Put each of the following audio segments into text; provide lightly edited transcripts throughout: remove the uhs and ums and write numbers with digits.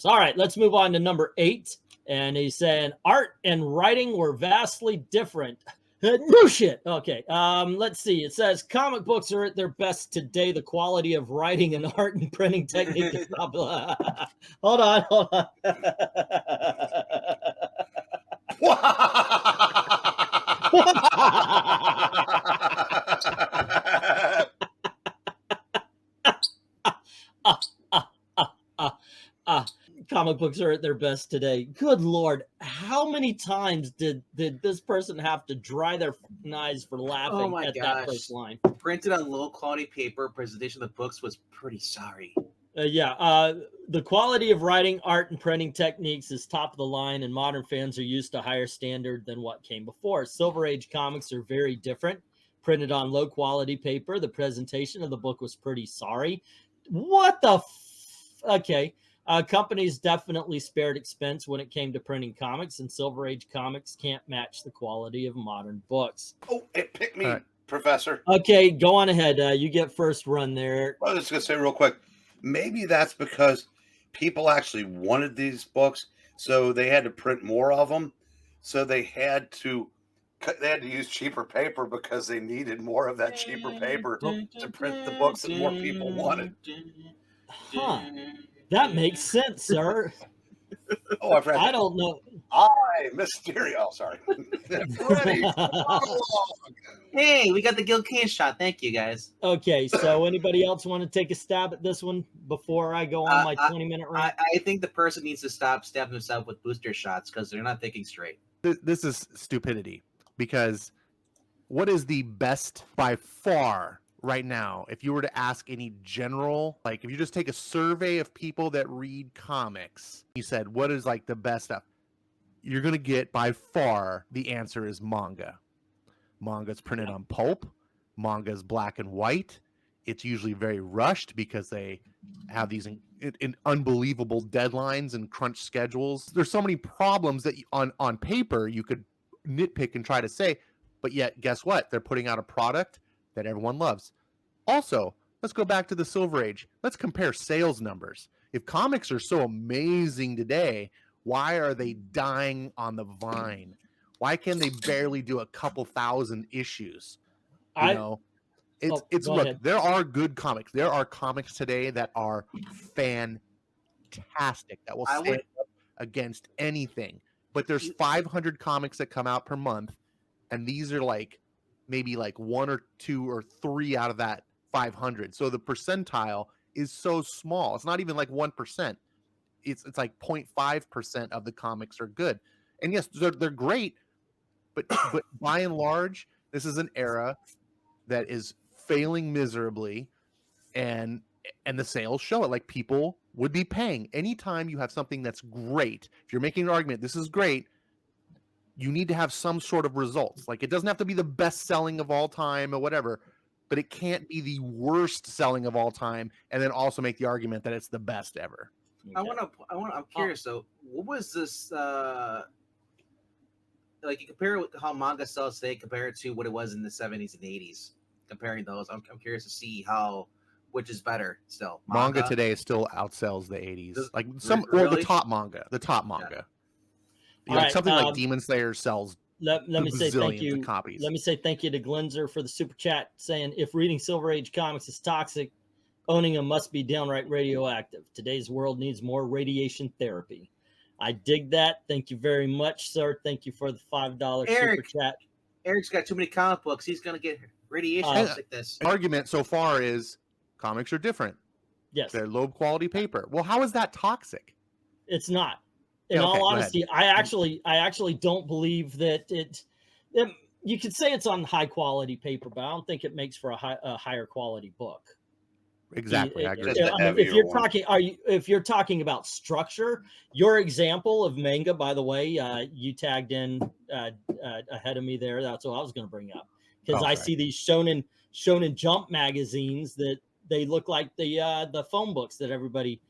All right, let's move on to number 8. And he's saying art and writing were vastly different. No shit. Okay. Let's see. It says comic books are at their best today. The quality of writing and art and printing technique is not. Hold on. Comic books are at their best today. Good Lord. How many times did this person have to dry their eyes for laughing at that first line? Printed on low quality paper, presentation of the books was pretty sorry. The quality of writing, art, and printing techniques is top of the line, and modern fans are used to a higher standard than what came before. Silver Age comics are very different. Printed on low quality paper, the presentation of the book was pretty sorry. What the okay. Companies definitely spared expense when it came to printing comics, and Silver Age comics can't match the quality of modern books. Oh, it picked me, Professor. Okay, go on ahead. You get first run there. I was just going to say real quick, maybe that's because people actually wanted these books, so they had to print more of them. So they had to use cheaper paper because they needed more of that cheaper paper to print the books that more people wanted. Huh. That makes sense, sir. Oh, I've read. I don't know. Mysterio. Sorry. Hey, we got the Gil Kane shot. Thank you, guys. Okay, so anybody else want to take a stab at this one before I go on my 20-minute rant? I think the person needs to stop stabbing himself with booster shots because they're not thinking straight. This is stupidity, because what is the best by far right now, if you were to ask any general, like if you just take a survey of people that read comics, you said, what is like the best stuff? You're going to get by far the answer is manga. Manga's printed on pulp. Manga's black and white. It's usually very rushed because they have these in unbelievable deadlines and crunch schedules. There's so many problems that on paper you could nitpick and try to say, but yet guess what? They're putting out a product that everyone loves. Also, let's go back to the Silver Age. Let's compare sales numbers. If comics are so amazing today, why are they dying on the vine? Why can they barely do a couple thousand issues? Look, there are good comics. There are comics today that are fantastic, that will stand up against anything. But there's 500 comics that come out per month, and these are like maybe like 1 or 2 or 3 out of that 500. So the percentile is so small. It's not even like 1%. It's like 0.5% of the comics are good. And yes, they're great, but by and large, this is an era that is failing miserably, and the sales show it. Like, people would be paying. Anytime you have something that's great, if you're making an argument, this is great, you need to have some sort of results. Like, it doesn't have to be the best selling of all time or whatever, but it can't be the worst selling of all time and then also make the argument that it's the best ever. Okay. I'm curious though, what was this like, you compare it how manga sells today compared to what it was in the 70s and 80s, comparing those. I'm curious to see which is better still. Manga today still outsells the 80s. Like really? the top manga. Yeah. Like something like Demon Slayer sells let me say thank you. Copies. Let me say thank you to Glenzer for the super chat saying, if reading Silver Age comics is toxic, owning them must be downright radioactive. Today's world needs more radiation therapy. I dig that. Thank you very much, sir. Thank you for the $5 super chat. Eric's got too many comic books. He's going to get radiation like this. Argument so far is comics are different. Yes. They're low quality paper. Well, how is that toxic? It's not. In all honesty, I actually don't believe that you could say it's on high quality paper, but I don't think it makes for a higher quality book. Exactly. I agree. If you're talking about structure, your example of manga, by the way, you tagged in ahead of me there. That's what I was going to bring up, because I see these Shonen Jump magazines that they look like the phone books that everybody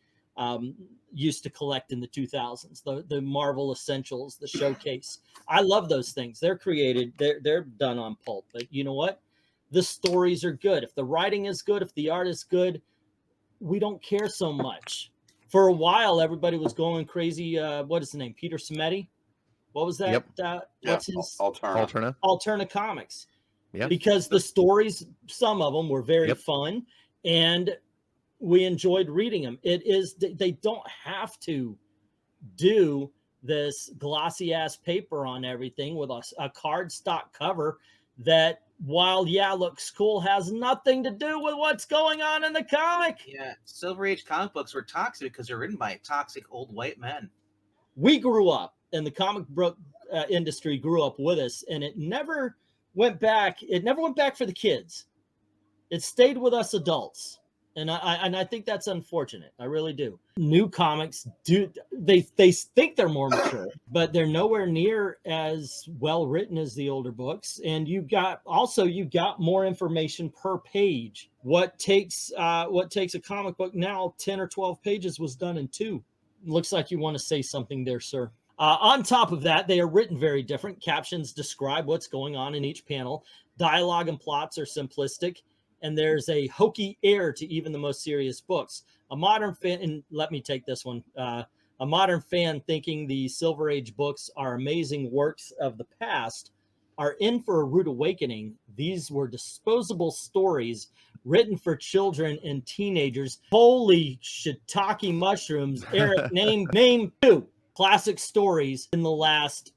used to collect in the 2000s, the Marvel Essentials, the Showcase. I love those things. They're created, they're done on pulp, but you know what? The stories are good. If the writing is good, if the art is good, we don't care so much. for a while, everybody was going crazy. What is the name? Peter Smeddy. What was that? Yep. What's his Alterna Comics? Yep. Because the stories, some of them were very fun, and we enjoyed reading them. They don't have to do this glossy ass paper on everything with a cardstock cover that, while looks cool, has nothing to do with what's going on in the comic. Yeah, Silver Age comic books were toxic because they're written by toxic old white men. We grew up, and the comic book industry grew up with us, and it never went back. It never went back for the kids. It stayed with us adults. And I think that's unfortunate. I really do. New comics they think they're more mature, but they're nowhere near as well written as the older books. And you got more information per page. What takes a comic book now 10 or 12 pages was done in 2. Looks like you want to say something there, sir. On top of that, they are written very different. Captions describe what's going on in each panel. Dialogue and plots are simplistic. And there's a hokey air to even the most serious books. A modern fan, and let me take this one, a modern fan thinking the Silver Age books are amazing works of the past are in for a rude awakening. These were disposable stories written for children and teenagers. Holy shiitake mushrooms. Eric, name 2 classic stories in the last,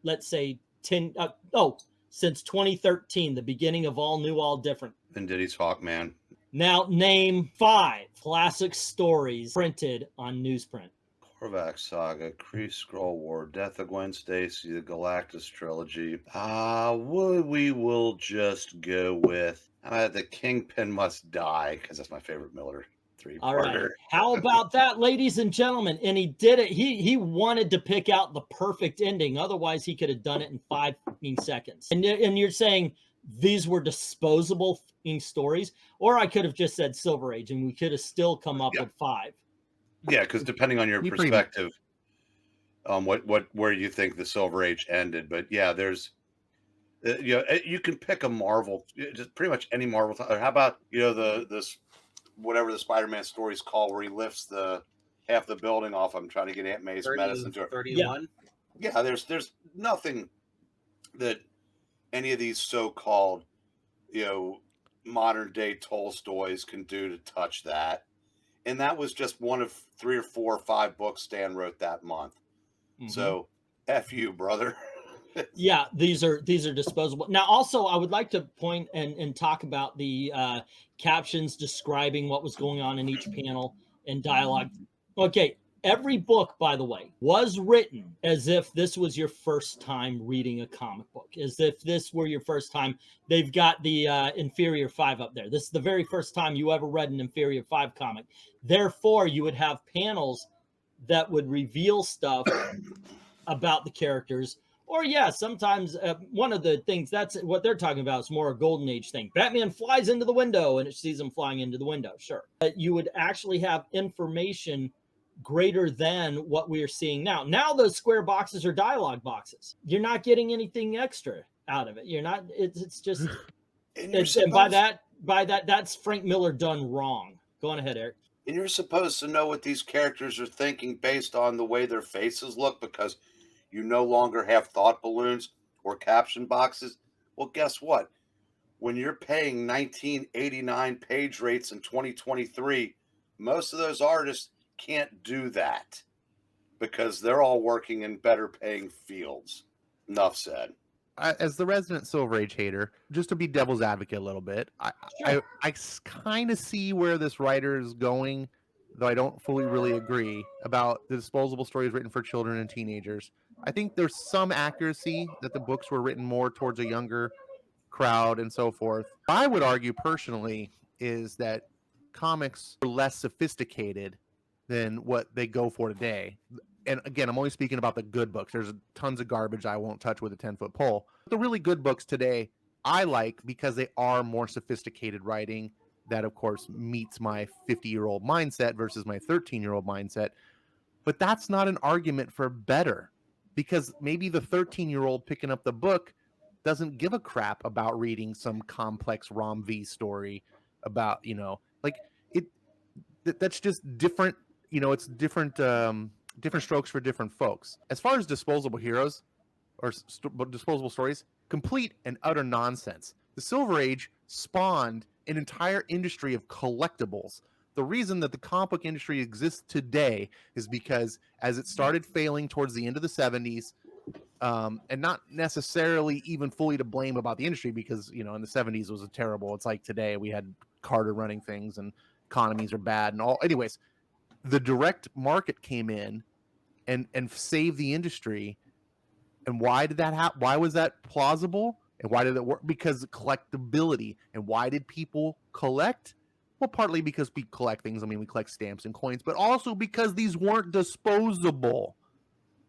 let's say, since 2013, the beginning of All New, All Different. Venditti's Hawkman. Now name 5 classic stories printed on newsprint. Korvac Saga, Kree Skrull War, Death of Gwen Stacy, the Galactus trilogy. We will just go with The Kingpin Must Die, because that's my favorite Miller 3-parter. All right. How about that, ladies and gentlemen? And he did it. He wanted to pick out the perfect ending. Otherwise, he could have done it in 15 seconds. And you're saying these were disposable stories, or I could have just said Silver Age, and we could have still come up with 5. Yeah, because depending on your perspective, where you think the Silver Age ended, but yeah, there's, you can pick a Marvel, just pretty much any Marvel. Or how about this whatever the Spider-Man story's called, where he lifts half the building off. I'm trying to get Aunt May's medicine to her. 31. Yeah, there's nothing that any of these so-called modern day Tolstoys can do to touch that. And that was just one of 3 or 4 or 5 books Stan wrote that month. Mm-hmm. So F you, brother. Yeah, these are disposable. Now, also, I would like to point and talk about the captions describing what was going on in each panel and dialogue. Okay, every book, by the way, was written as if this was your first time reading a comic book, as if this were your first time. They've got the Inferior 5 up there. This is the very first time you ever read an Inferior 5 comic. Therefore, you would have panels that would reveal stuff about the characters. Or, sometimes one of the things, that's what they're talking about, is more a Golden Age thing. Batman flies into the window, and it sees him flying into the window. Sure. But you would actually have information greater than what we are seeing now. Now those square boxes are dialogue boxes. You're not getting anything extra out of it. You're not. It's just. And by that, that's Frank Miller done wrong. Go on ahead, Eric. And you're supposed to know what these characters are thinking based on the way their faces look, because you no longer have thought balloons or caption boxes. Well, guess what? When you're paying 1989 page rates in 2023, most of those artists can't do that because they're all working in better paying fields. Enough said. As the resident Silver Age hater, just to be devil's advocate a little bit, I kind of see where this writer is going, though I don't fully really agree about the disposable stories written for children and teenagers. I think there's some accuracy that the books were written more towards a younger crowd and so forth. I would argue personally is that comics are less sophisticated than what they go for today. And again, I'm only speaking about the good books. There's tons of garbage I won't touch with a 10-foot pole. The really good books today I like because they are more sophisticated writing that, of course, meets my 50-year-old mindset versus my 13-year-old mindset. But that's not an argument for better, because maybe the 13-year-old picking up the book doesn't give a crap about reading some complex Rom V story about, that's just different you know, it's different different strokes for different folks. As far as disposable heroes or disposable stories, complete and utter nonsense. The Silver Age spawned an entire industry of collectibles. The reason that the comic book industry exists today is because as it started failing towards the end of the 70s, and not necessarily even fully to blame about the industry, because, you know, in the 70s it was terrible. It's like today we had Carter running things and economies are bad and all. Anyways, the direct market came in and saved the industry. And why did that happen? Why was that plausible? And why did it work? Because of collectability. And why did people collect? Well, partly because we collect things. I mean, we collect stamps and coins, but also because these weren't disposable.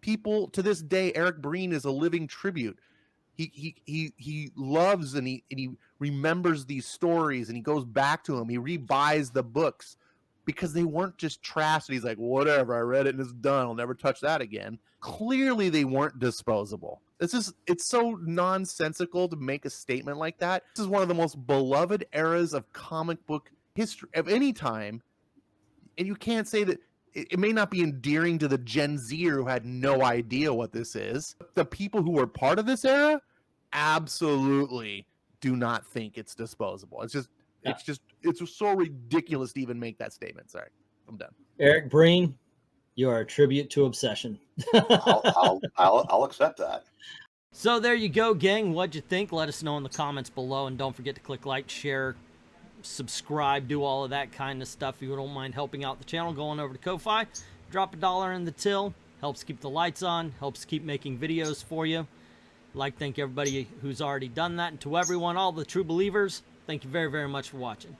People to this day, Eric Breen is a living tribute. He loves and he remembers these stories and he goes back to them. He rebuys the books because they weren't just trash. And he's like, whatever, I read it and it's done. I'll never touch that again. Clearly, they weren't disposable. It's so nonsensical to make a statement like that. This is one of the most beloved eras of comic book history of any time, and you can't say that. It may not be endearing to the Gen Zer who had no idea what this is. The people who were part of this era absolutely do not think it's disposable. It's so ridiculous to even make that statement. Sorry, I'm done. Eric Breen, you are a tribute to obsession. I'll accept that. So there you go, gang. What'd you think? Let us know in the comments below, and don't forget to click like, share, subscribe, do all of that kind of stuff. If you don't mind helping out the channel, going over to Ko-Fi, drop $1 in the till, helps keep the lights on, helps keep making videos for you. I'd like to thank everybody who's already done that, and to everyone, all the true believers, thank you very, very much for watching.